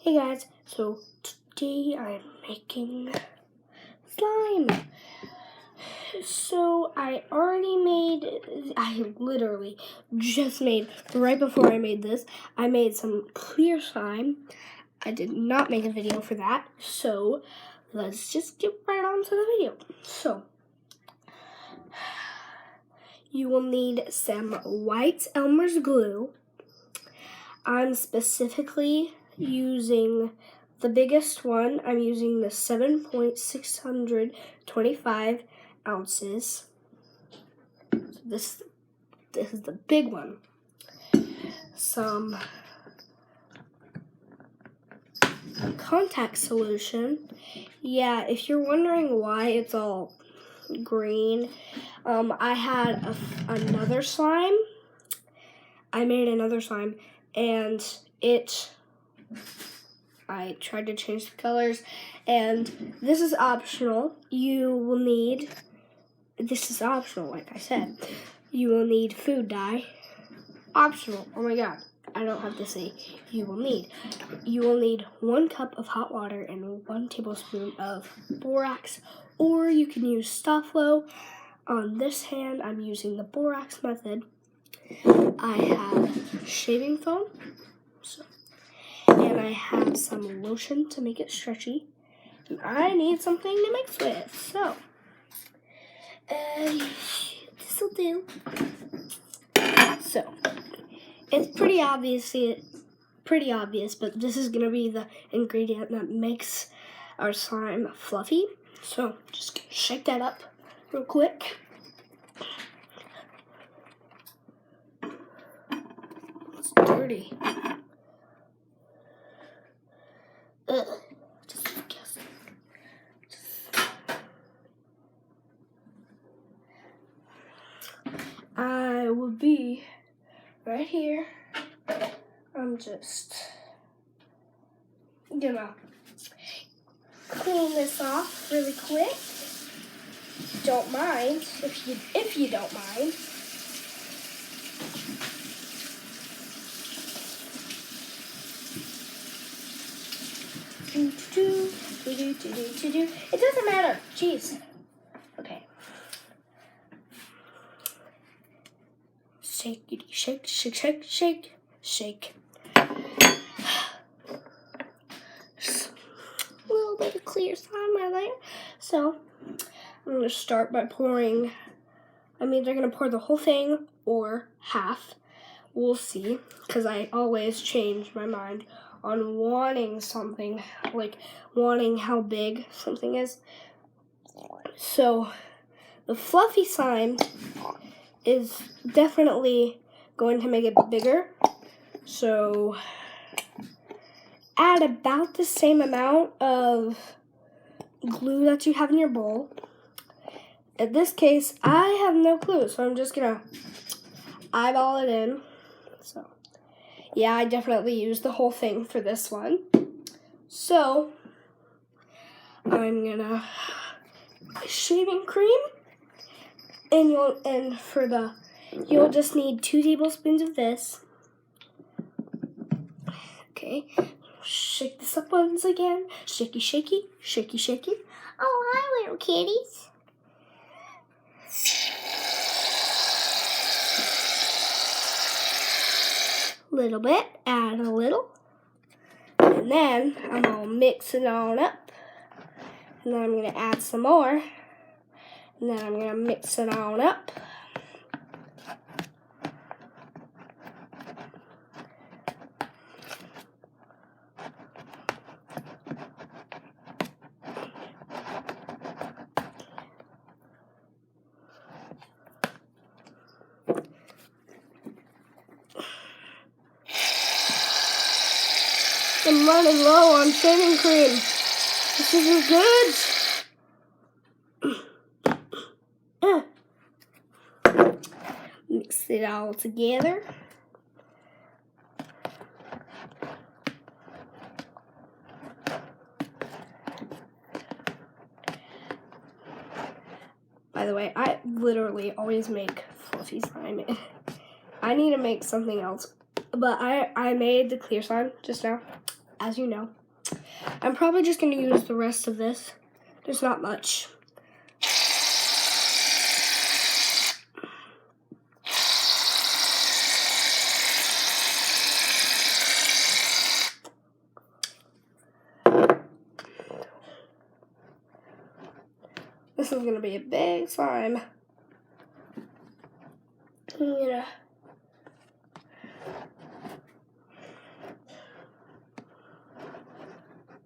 Hey guys, so today I'm making slime. So I literally just made, right before I made this, I made some clear slime. I did not make a video for that, so let's just get right on to the video. So, you will need some white Elmer's glue. I'm specifically using the biggest one. I'm using the 7.625 ounces. This is the big one. Some contact solution. Yeah, if you're wondering why it's all green, I had another slime. I made another slime, and I tried to change the colors, and this is optional. This is optional, like I said. You will need food dye. Optional. Oh my god, I don't have to say you will need. You will need 1 cup of hot water and 1 tablespoon of borax, or you can use Sta-Flo. On this hand, I'm using the borax method. I have shaving foam, and I have some lotion to make it stretchy. And I need something to mix with, so this'll do. So it's pretty obvious, but this is gonna be the ingredient that makes our slime fluffy. So just shake that up real quick. It's dirty. Ugh. I will be right here. I'm just gonna clean this off really quick. Don't mind, if you don't mind. It doesn't matter. Jeez. Okay. Shake, shake, shake, shake, shake, shake. Just a little bit of clear slime right there. So I'm gonna start by pouring. I'm either gonna pour the whole thing or half. We'll see, because I always change my mind on wanting something, like wanting how big something is. So the fluffy slime is definitely going to make it bigger. So add about the same amount of glue that you have in your bowl. In this case, I have no clue, so I'm just gonna eyeball it in. So yeah, I definitely used the whole thing for this one. So I'm gonna shaving cream, and you'll just need 2 tablespoons of this. Okay, shake this up once again. Shaky, shaky, shaky, shaky. Oh, hi, little kitties. Little bit, add a little, and then I'm gonna mix it on up, and then I'm gonna add some more, and then I'm gonna mix it on up. I'm running low on shaving cream. This isn't good. Mix it all together. By the way, I literally always make fluffy slime. I need to make something else. But I made the clear slime just now. as you know. I'm probably just going to use the rest of this. There's not much. This is going to be a big slime.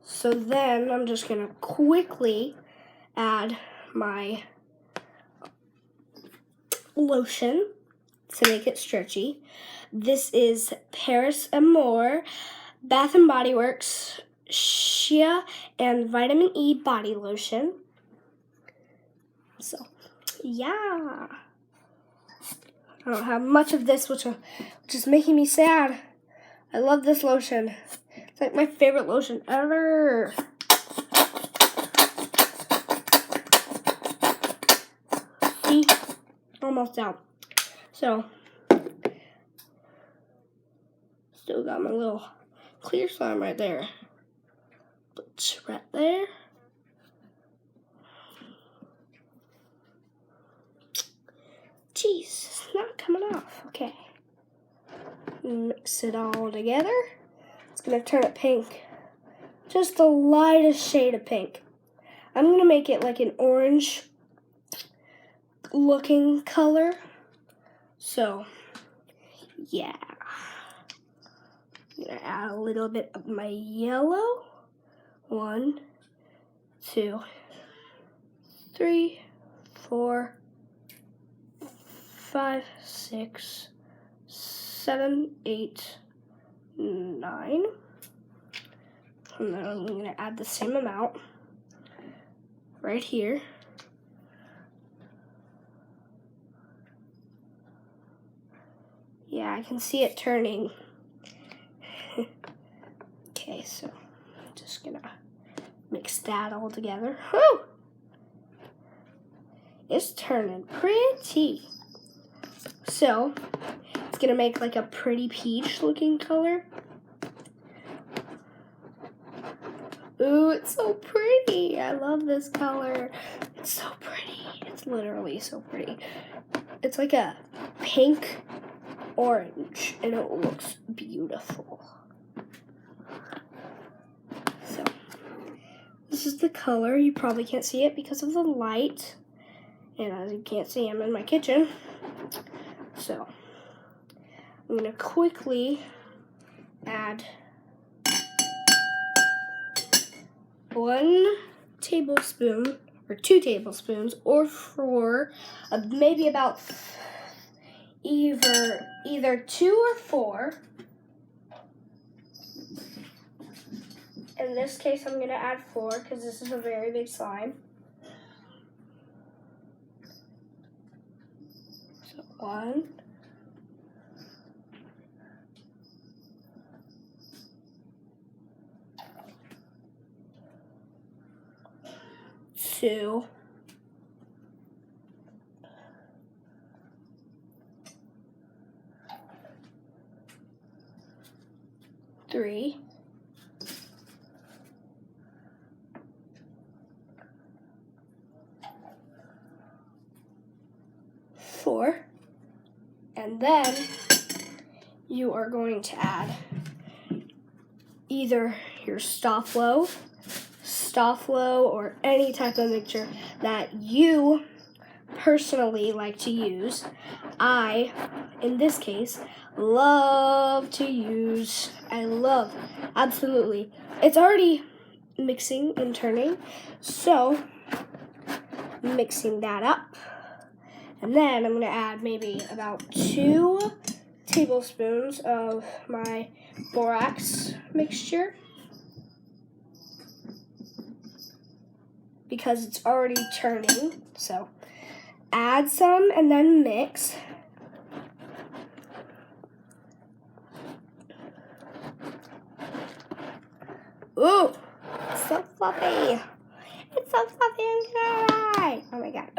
So then I'm just going to quickly add my lotion to make it stretchy. This is Paris Amour Bath & Body Works Shea and Vitamin E Body Lotion. So, yeah. I don't have much of this, which is making me sad. I love this lotion. It's like my favorite lotion ever. See? Almost out. So, still got my little clear slime right there. Put right there. Jeez, it's not coming off. Okay. Mix it all together. It's going to turn it pink. Just the lightest shade of pink. I'm going to make it like an orange looking color. So, yeah. I'm going to add a little bit of my yellow. 1, 2, 3, 4, 5, 6, 7, 8, 9. And then I'm going to add the same amount right here. Yeah, I can see it turning. Okay, so I'm just going to mix that all together. Whew! It's turning pretty. So, it's going to make like a pretty peach looking color. Ooh, it's so pretty. I love this color. It's so pretty. It's literally so pretty. It's like a pink orange, and it looks beautiful. So, this is the color. You probably can't see it because of the light. And as you can't see, I'm in my kitchen. So, I'm going to quickly add 1 tablespoon or 2 tablespoons or 4, maybe about either 2 or 4. In this case, I'm going to add 4 because this is a very big slime. So 1, 2, 3, 4, and then you are going to add either your Stofflo, or any type of mixture that you personally like to use. I, in this case, absolutely. It's already mixing and turning, so mixing that up. And then I'm going to add maybe about 2 tablespoons of my borax mixture because it's already turning. So add some and then mix. Ooh, it's so fluffy. It's so fluffy and dry. Oh my god.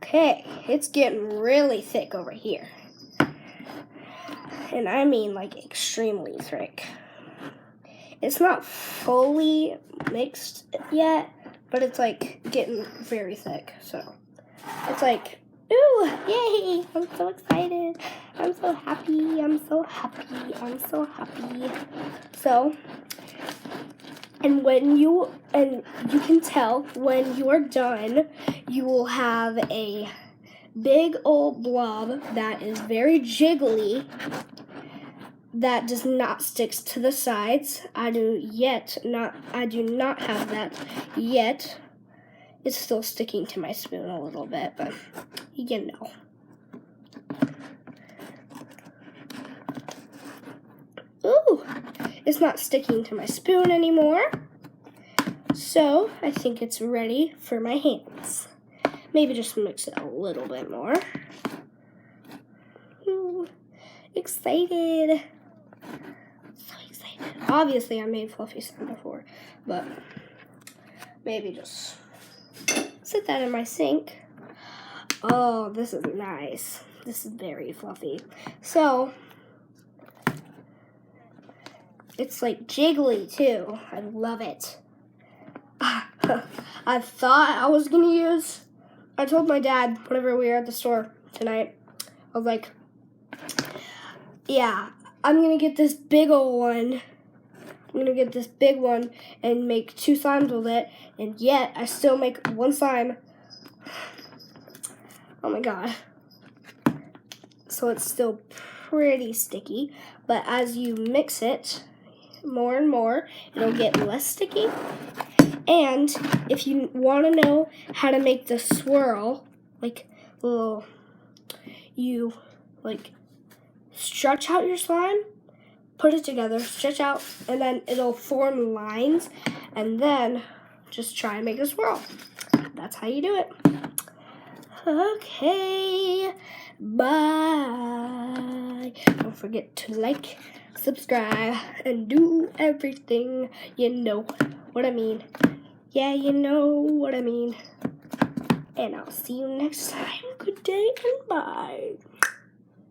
Okay, it's getting really thick over here. And I mean like extremely thick. It's not fully mixed yet, but it's like getting very thick. So it's like, ooh, yay! I'm so excited. I'm so happy. I'm so happy. I'm so happy. So, and you can tell when you are done, you will have a big old blob that is very jiggly, that does not stick to the sides. I do not have that yet. It's still sticking to my spoon a little bit, but you know. Ooh, it's not sticking to my spoon anymore. So I think it's ready for my hands. Maybe just mix it a little bit more. Ooh, excited. So excited. Obviously, I made fluffy slime before, but maybe just sit that in my sink. Oh, this is nice. This is very fluffy. So, it's like jiggly too. I love it. I thought I was going to use, I told my dad whenever we were at the store tonight, I was like, yeah, I'm going to get this big old one. I'm going to get this big one and make 2 slimes with it. And yet, I still make 1 slime. Oh my god. So it's still pretty sticky. But as you mix it more and more, it'll get less sticky. And if you want to know how to make the swirl, like you stretch out your slime, put it together, stretch out, and then it'll form lines, and then just try and make a swirl. That's how you do it. Okay, bye. Don't forget to like, subscribe, and do everything. You know what I mean. Yeah, you know what I mean. And I'll see you next time. Good day and bye.